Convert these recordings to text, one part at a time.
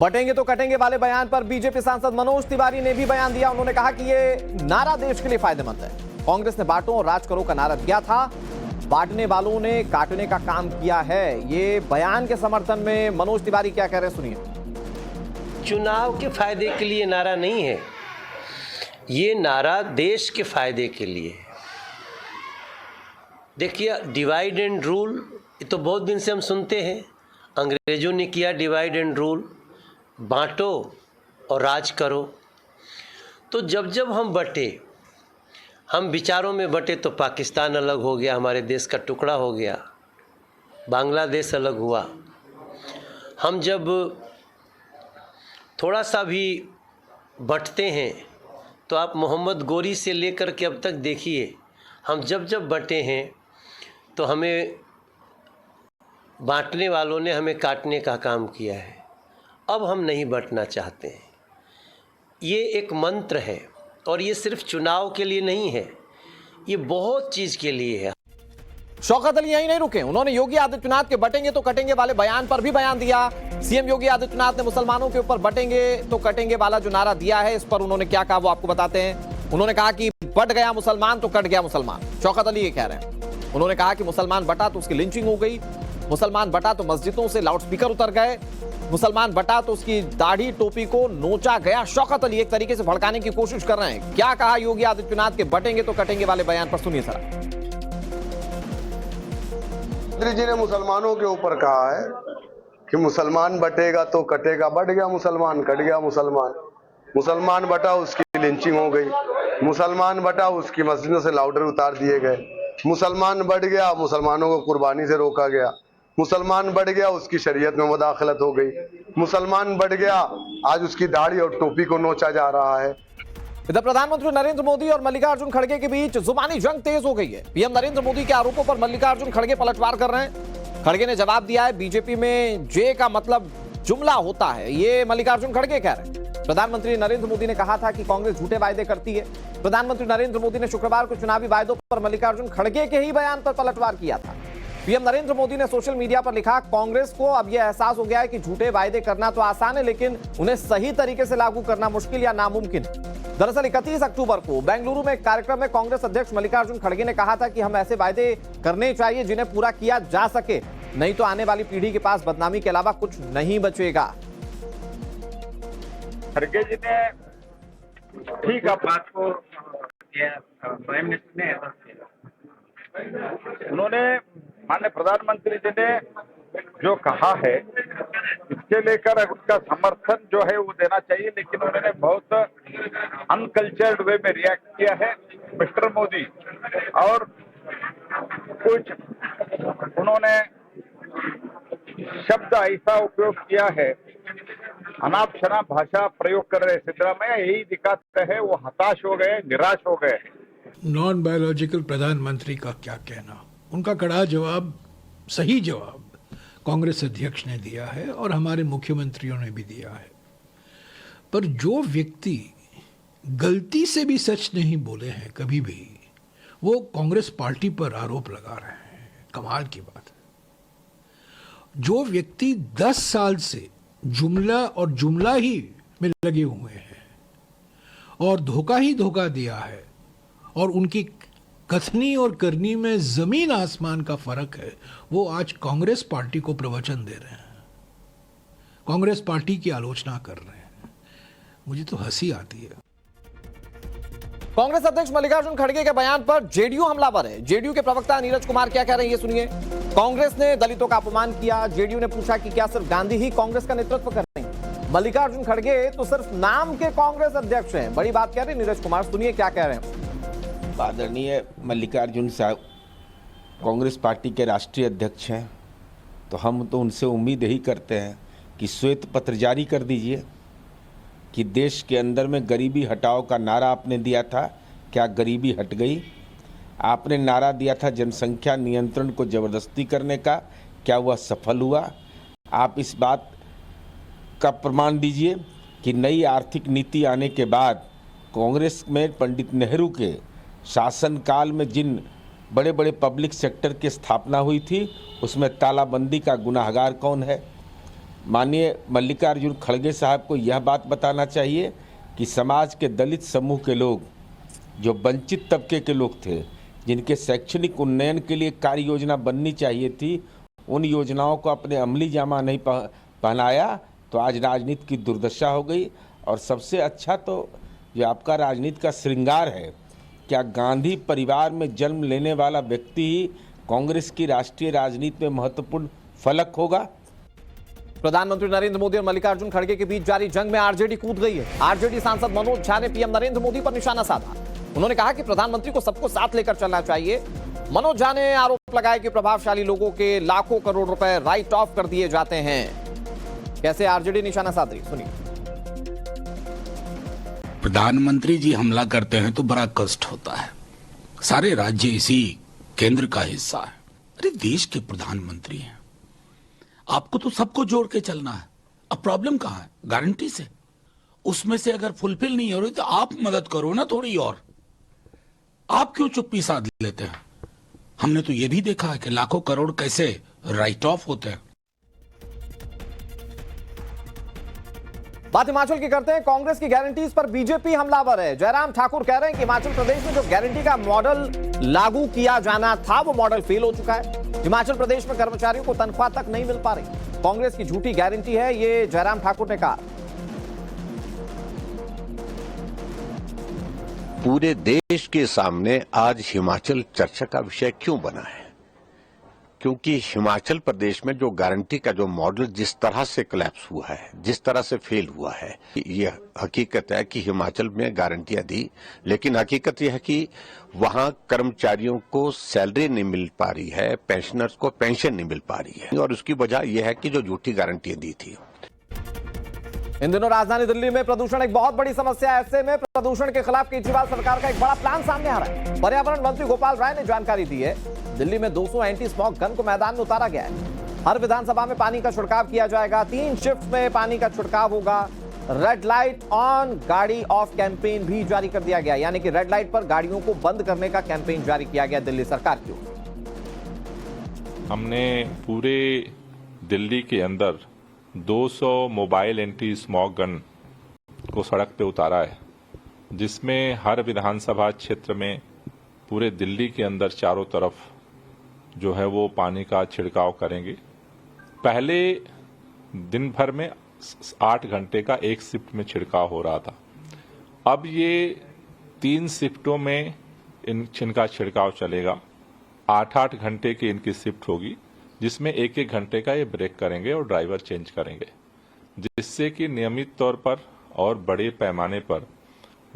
बटेंगे तो कटेंगे वाले बयान पर बीजेपी सांसद मनोज तिवारी ने भी बयान दिया। उन्होंने कहा कि ये नारा देश के लिए फायदेमंद है। कांग्रेस ने बांटो और राज करो का नारा दिया था, बांटने वालों ने काटने का काम किया है। ये बयान के समर्थन में मनोज तिवारी क्या कह रहे हैं, सुनिए। चुनाव के फायदे के लिए नारा नहीं है, ये नारा देश के फायदे के लिए है। देखिए, डिवाइड एंड रूल, ये तो बहुत दिन से हम सुनते हैं। अंग्रेजों ने किया डिवाइड एंड रूल, बांटो और राज करो। तो जब जब हम बटे, हम विचारों में बटे, तो पाकिस्तान अलग हो गया, हमारे देश का टुकड़ा हो गया, बांग्लादेश अलग हुआ। हम जब थोड़ा सा भी बंटते हैं तो आप मोहम्मद गोरी से लेकर के अब तक देखिए, हम जब जब बंटे हैं तो हमें बांटने वालों ने हमें काटने का काम किया है। अब हम नहीं बंटना चाहते हैं। ये एक मंत्र है और ये सिर्फ चुनाव के लिए नहीं है, ये बहुत चीज़ के लिए है। शौकत अली यहीं नहीं रुके, उन्होंने योगी आदित्यनाथ के बटेंगे तो कटेंगे वाले बयान पर भी बयान दिया। सीएम योगी आदित्यनाथ ने मुसलमानों के ऊपर बटेंगे तो कटेंगे वाला जो नारा दिया है, इस पर उन्होंने क्या कहा वो आपको बताते हैं। उन्होंने कहा कि बट गया मुसलमान तो कट गया मुसलमान। शौकत अली ये कह रहे हैं। उन्होंने कहा कि मुसलमान बटा तो उसकी लिंचिंग हो गई, मुसलमान बटा तो मस्जिदों से लाउडस्पीकर उतर गए, मुसलमान बटा तो उसकी दाढ़ी टोपी को नोचा गया। शौकत अली एक तरीके से भड़काने की कोशिश कर रहे हैं। क्या कहा योगी आदित्यनाथ के बटेंगे तो कटेंगे वाले बयान पर, सुनिए सर। मोदी जी ने मुसलमानों के ऊपर कहा है कि मुसलमान बटेगा तो कटेगा, बट गया मुसलमान, कट गया मुसलमान। मुसलमान बटा उसकी लिंचिंग हो गई, मुसलमान बटा उसकी मस्जिदों से लाउडर उतार दिए गए, मुसलमान बढ़ गया मुसलमानों को कुर्बानी से रोका गया, मुसलमान बढ़ गया उसकी शरीयत में मुदाखलत हो गई, मुसलमान बढ़ गया आज उसकी दाढ़ी और टोपी को नोचा जा रहा है। इधर प्रधानमंत्री नरेंद्र मोदी और मल्लिकार्जुन खड़गे के बीच जुबानी जंग तेज हो गई है। पीएम नरेंद्र मोदी के आरोपों पर मल्लिकार्जुन खड़गे पलटवार कर रहे हैं। खड़गे ने जवाब दिया है, बीजेपी में जे का मतलब जुमला होता है, ये मल्लिकार्जुन खड़गे कह रहे हैं। प्रधानमंत्री नरेंद्र मोदी ने कहा था कि कांग्रेस झूठे वायदे करती है। प्रधानमंत्री नरेंद्र मोदी ने शुक्रवार को चुनावी वायदों पर मल्लिकार्जुन खड़गे के ही बयान पर पलटवार किया था। पीएम नरेंद्र मोदी ने सोशल मीडिया पर लिखा, कांग्रेस को अब यह एहसास हो गया है कि झूठे वायदे करना तो आसान है, लेकिन उन्हें सही तरीके से लागू करना मुश्किल या नामुमकिन है। दरअसल 31 अक्टूबर को बेंगलुरु में एक कार्यक्रम में कांग्रेस अध्यक्ष मल्लिकार्जुन खड़गे ने कहा था कि हम ऐसे वायदे करने चाहिए जिन्हें पूरा किया जा सके, नहीं तो आने वाली पीढ़ी के पास बदनामी के अलावा कुछ नहीं बचेगा। खड़गे जी ने ठीक है बात को प्राइम मिनिस्टर ने उन्होंने माननीय प्रधानमंत्री जी ने जो कहा है इसके लेकर उसका समर्थन जो है वो देना चाहिए, लेकिन उन्होंने बहुत अनकल्चर्ड वे में रिएक्ट किया है मिस्टर मोदी। और कुछ उन्होंने शब्द ऐसा उपयोग किया है, अनाप शनाप भाषा प्रयोग कर रहे सिद्धरामैया, यही दिखाते हैं वो हताश हो गए, निराश हो गए। नॉन बायोलॉजिकल प्रधानमंत्री का क्या कहना, उनका कड़ा जवाब, सही जवाब कांग्रेस अध्यक्ष ने दिया है और हमारे मुख्यमंत्रियों ने भी दिया है। पर जो व्यक्ति गलती से भी सच नहीं बोले हैं कभी भी, वो कांग्रेस पार्टी पर आरोप लगा रहे हैं। कमाल की बात है। जो व्यक्ति 10 साल से जुमला और जुमला ही में लगे हुए हैं और धोखा ही धोखा दिया है, और उनकी कथनी और करनी में जमीन आसमान का फर्क है, वो आज कांग्रेस पार्टी को प्रवचन दे रहे हैं, कांग्रेस पार्टी की आलोचना कर रहे हैं। मुझे तो हंसी आती है। कांग्रेस अध्यक्ष मल्लिकार्जुन खड़गे के बयान पर जेडीयू हमलावर है। जेडीयू के प्रवक्ता नीरज कुमार क्या कह रहे हैं, ये सुनिए। कांग्रेस ने दलितों का अपमान किया। जेडीयू ने पूछा कि क्या सिर्फ गांधी ही कांग्रेस का नेतृत्व कर रहे हैं? मल्लिकार्जुन खड़गे तो सिर्फ नाम के कांग्रेस अध्यक्ष हैं। बड़ी बात कह रहे हैं नीरज कुमार, सुनिए क्या कह रहे हैं। आदरणीय मल्लिकार्जुन साहब कांग्रेस पार्टी के राष्ट्रीय अध्यक्ष हैं, तो हम तो उनसे उम्मीद यही करते हैं कि श्वेत पत्र जारी कर दीजिए कि देश के अंदर में गरीबी हटाओ का नारा आपने दिया था, क्या गरीबी हट गई? आपने नारा दिया था जनसंख्या नियंत्रण को ज़बरदस्ती करने का, क्या वह सफल हुआ? आप इस बात का प्रमाण दीजिए कि नई आर्थिक नीति आने के बाद कांग्रेस में पंडित नेहरू के शासनकाल में जिन बड़े बड़े पब्लिक सेक्टर की स्थापना हुई थी, उसमें तालाबंदी का गुनाहगार कौन है? माननीय मल्लिकार्जुन खड़गे साहब को यह बात बताना चाहिए कि समाज के दलित समूह के लोग, जो वंचित तबके के लोग थे, जिनके शैक्षणिक उन्नयन के लिए कार्य योजना बननी चाहिए थी, उन योजनाओं को अपने अमली जामा नहीं पहनाया तो आज राजनीति की दुर्दशा हो गई। और सबसे अच्छा तो जो आपका राजनीति का श्रृंगार है, क्या गांधी परिवार में जन्म लेने वाला व्यक्ति ही कांग्रेस की राष्ट्रीय राजनीति में महत्वपूर्ण फलक होगा? प्रधानमंत्री नरेंद्र मोदी और मल्लिकार्जुन खड़गे के बीच जारी जंग में आरजेडी कूद गई है। आरजेडी सांसद मनोज झा ने पीएम नरेंद्र मोदी पर निशाना साधा। उन्होंने कहा कि प्रधानमंत्री को सबको साथ लेकर चलना चाहिए। मनोज झा ने आरोप लगाया कि प्रभावशाली लोगों के लाखों करोड़ रुपए राइट ऑफ कर दिए जाते हैं। कैसे आरजेडी निशाना साध रही, सुनिए। प्रधानमंत्री जी हमला करते हैं तो बड़ा कष्ट होता है। सारे राज्य इसी केंद्र का हिस्सा है। अरे देश के प्रधानमंत्री हैं, आपको तो सबको जोड़ के चलना है। अब प्रॉब्लम कहाँ है? गारंटी से उसमें से अगर फुलफिल नहीं हो रही तो आप मदद करो ना थोड़ी और। आप क्यों चुप्पी साध लेते हैं? हमने तो ये भी देखा है कि लाखों करोड़ कैसे राइट ऑफ होते हैं। बात हिमाचल की करते हैं। कांग्रेस की गारंटीज पर बीजेपी हमलावर है। जयराम ठाकुर कह रहे हैं कि हिमाचल प्रदेश में जो गारंटी का मॉडल लागू किया जाना था वो मॉडल फेल हो चुका है। हिमाचल प्रदेश में कर्मचारियों को तनख्वाह तक नहीं मिल पा रही। कांग्रेस की झूठी गारंटी है, ये जयराम ठाकुर ने कहा। पूरे देश के सामने आज हिमाचल चर्चा का विषय क्यों बना है? क्योंकि हिमाचल प्रदेश में जो गारंटी का जो मॉडल जिस तरह से कोलैप्स हुआ है, जिस तरह से फेल हुआ है, ये हकीकत है कि हिमाचल में गारंटियां दी, लेकिन हकीकत यह है कि वहां कर्मचारियों को सैलरी नहीं मिल पा रही है, पेंशनर्स को पेंशन नहीं मिल पा रही है, और उसकी वजह यह है कि जो झूठी गारंटियां दी थी। इन दिनों राजधानी दिल्ली में प्रदूषण एक बहुत बड़ी समस्या है। ऐसे में प्रदूषण के खिलाफ केजरीवाल सरकार का एक बड़ा प्लान सामने आ रहा है। पर्यावरण मंत्री गोपाल राय ने जानकारी दी है। दिल्ली में 200 एंटी स्मॉग गन को मैदान में उतारा गया है। हर विधानसभा में पानी का छिड़काव किया जाएगा। 3 शिफ्ट में पानी का छिड़काव होगा। रेड लाइट ऑन गाड़ी ऑफ कैंपेन भी जारी कर दिया गया, यानी कि रेड लाइट पर गाड़ियों को बंद करने का कैंपेन जारी किया गया दिल्ली सरकार की ओर से। हमने पूरे दिल्ली के अंदर 200 मोबाइल एंटी स्मॉग गन को सड़क पे उतारा है, जिसमें हर विधानसभा क्षेत्र में पूरे दिल्ली के अंदर चारों तरफ जो है वो पानी का छिड़काव करेंगे। पहले दिन भर में 8 घंटे का एक शिफ्ट में छिड़काव हो रहा था। अब ये 3 शिफ्टों में इनका छिड़काव चलेगा। 8-8 घंटे की इनकी शिफ्ट होगी, जिसमें 1-1 घंटे का ये ब्रेक करेंगे और ड्राइवर चेंज करेंगे, जिससे कि नियमित तौर पर और बड़े पैमाने पर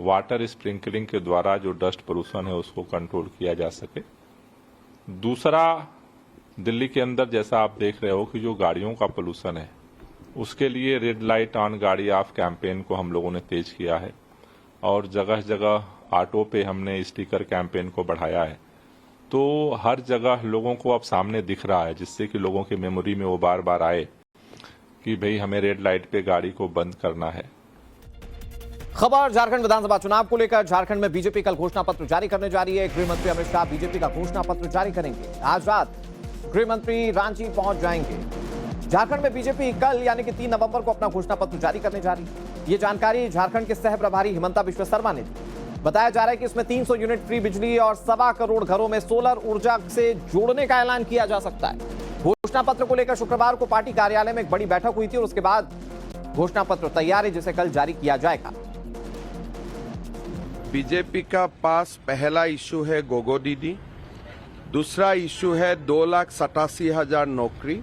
वाटर स्प्रिंकलिंग के द्वारा जो डस्ट पोल्यूशन है उसको कंट्रोल किया जा सके। दूसरा, दिल्ली के अंदर जैसा आप देख रहे हो कि जो गाड़ियों का पोल्यूशन है, उसके लिए रेड लाइट ऑन गाड़ी ऑफ कैंपेन को हम लोगों ने तेज किया है, और जगह जगह ऑटो पे हमने स्टिकर कैंपेन को बढ़ाया है। तो हर जगह लोगों को अब सामने दिख रहा है, जिससे कि लोगों की मेमोरी में वो बार बार आए कि भाई हमें रेड लाइट पे गाड़ी को बंद करना है। खबर झारखंड विधानसभा चुनाव को लेकर। झारखंड में बीजेपी कल घोषणा पत्र जारी करने जा रही है। गृह मंत्री अमित शाह बीजेपी का घोषणा पत्र जारी करेंगे। आज रात गृह मंत्री रांची पहुंच जाएंगे। झारखंड में बीजेपी कल यानी कि 3 नवंबर को अपना घोषणा पत्र जारी करने जा रही है। ये जानकारी झारखंड के सह प्रभारी हिमंता बिश्व शर्मा ने दी। बताया जा रहा है कि इसमें 300 यूनिट फ्री बिजली और 1.25 करोड़ घरों में सोलर ऊर्जा से जोड़ने का ऐलान किया जा सकता है। घोषणा पत्र को लेकर शुक्रवार को पार्टी कार्यालय में एक बड़ी बैठक हुई थी और उसके बाद घोषणा पत्र तैयार है, जिसे कल जारी किया जाएगा। बीजेपी का पास पहला इशू है गोगो दीदी, दूसरा इशू है 2,87,000 नौकरी,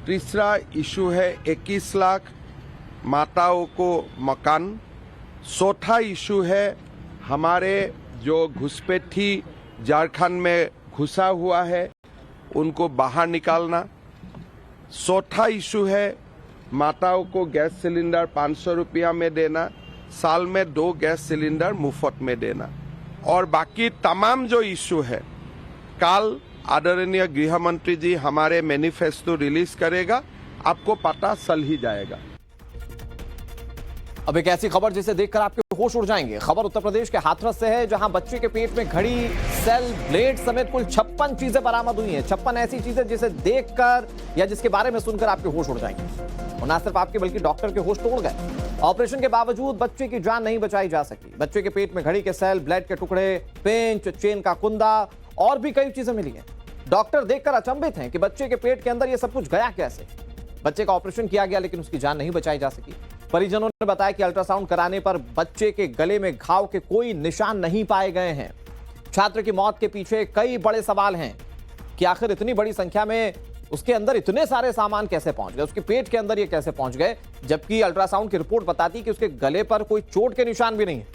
तीसरा इशू है 21 लाख माताओं को मकान, चौथा इशू है हमारे जो घुसपैठी झारखंड में घुसा हुआ है उनको बाहर निकालना, चौथा इशू है माताओं को गैस सिलेंडर 500 रुपया में देना, साल में 2 गैस सिलेंडर मुफ्त में देना, और बाकी तमाम जो इशू है कल आदरणीय गृह मंत्री जी हमारे मैनिफेस्टो रिलीज करेगा, आपको पता चल ही जाएगा। अब एक ऐसी खबर जिसे देखकर आपके होश उड़ जाएंगे। खबर उत्तर प्रदेश के हाथरस से है, जहां बच्चे के पेट में घड़ी, सेल, ब्लेड समेत कुल 56 चीजें बरामद हुई हैं। 56 ऐसी चीजें जिसे देखकर या जिसके बारे में सुनकर आपके होश उड़ जाएंगे। और न सिर्फ आपके बल्कि डॉक्टर के होश तोड़ गए। ऑपरेशन के बावजूद बच्चे की जान नहीं बचाई जा सकी। बच्चे के पेट में घड़ी के सेल, ब्लड के टुकड़े, पेंच, चेन का कुंदा और भी कई चीजें मिली हैं। डॉक्टर देखकर अचंभित हैं कि बच्चे के पेट के अंदर यह सब कुछ गया कैसे। बच्चे का ऑपरेशन किया गया लेकिन उसकी जान नहीं बचाई जा सकी। परिजनों ने बताया कि अल्ट्रासाउंड कराने पर बच्चे के गले में घाव के कोई निशान नहीं पाए गए हैं। छात्र की मौत के पीछे कई बड़े सवाल हैं कि आखिर इतनी बड़ी संख्या में उसके अंदर इतने सारे सामान कैसे पहुंच गए, उसके पेट के अंदर ये कैसे पहुंच गए, जबकि अल्ट्रासाउंड की रिपोर्ट बताती कि उसके गले पर कोई चोट के निशान भी नहीं है।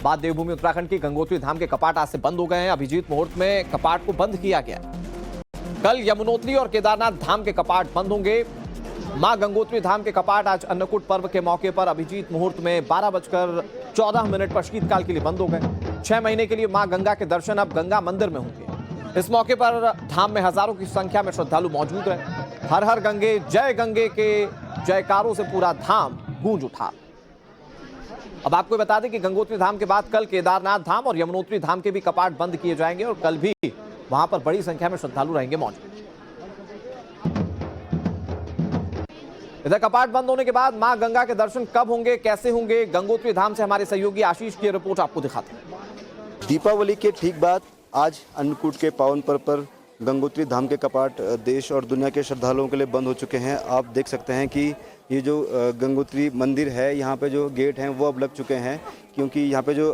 बात देवभूमि उत्तराखंड की गंगोत्री धाम के कपाट आज से बंद हो गए हैं। अभिजीत मुहूर्त में कपाट को बंद किया गया। कल यमुनोत्री और केदारनाथ धाम के कपाट बंद होंगे। मां गंगोत्री धाम के कपाट आज अन्नकूट पर्व के मौके पर अभिजीत मुहूर्त में 12:14 पर शीतकाल के लिए बंद हो गए। 6 महीने के लिए मां गंगा के दर्शन अब गंगा मंदिर में होंगे। इस मौके पर धाम में हजारों की संख्या में श्रद्धालु मौजूद रहे। हर हर गंगे के जयकारों से पूरा धाम गूंज उठा। अब आपको बता दें कि गंगोत्री धाम के बाद कल केदारनाथ धाम और यमुनोत्री धाम के भी कपाट बंद किए जाएंगे और कल भी वहां पर बड़ी संख्या में श्रद्धालु रहेंगे मौजूद। इधर कपाट बंद होने के बाद मां गंगा के दर्शन कब होंगे, कैसे होंगे, गंगोत्री धाम से हमारे सहयोगी आशीष की रिपोर्ट आपको दिखाते हैं। दीपावली के ठीक बाद आज अन्नकूट के पावन पर्व पर गंगोत्री धाम के कपाट देश और दुनिया के श्रद्धालुओं के लिए बंद हो चुके हैं। आप देख सकते हैं कि ये जो गंगोत्री मंदिर है, यहाँ पे जो गेट हैं वो अब लग चुके हैं, क्योंकि यहाँ पे जो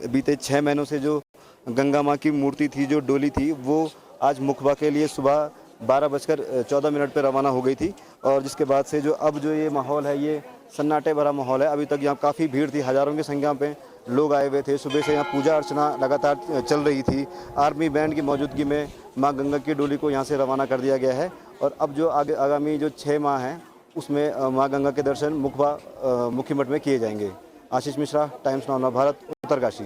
बीते 6 महीनों से जो गंगा माँ की मूर्ति थी, जो डोली थी, वो आज मुखबा के लिए सुबह 12:14 पर रवाना हो गई थी। और जिसके बाद से जो अब जो ये माहौल है, ये सन्नाटे भरा माहौल है। अभी तक यहाँ काफ़ी भीड़ थी, हज़ारों की संख्या पे लोग आए हुए थे। सुबह से यहाँ पूजा अर्चना लगातार चल रही थी। आर्मी बैंड की मौजूदगी में माँ गंगा की डोली को यहाँ से रवाना कर दिया गया है। और अब जो आगामी जो 6 माह हैं उसमें माँ गंगा के दर्शन मुखी मठ में किए जाएंगे। Ashish Mishra, times now Bharat, Uttarkashi.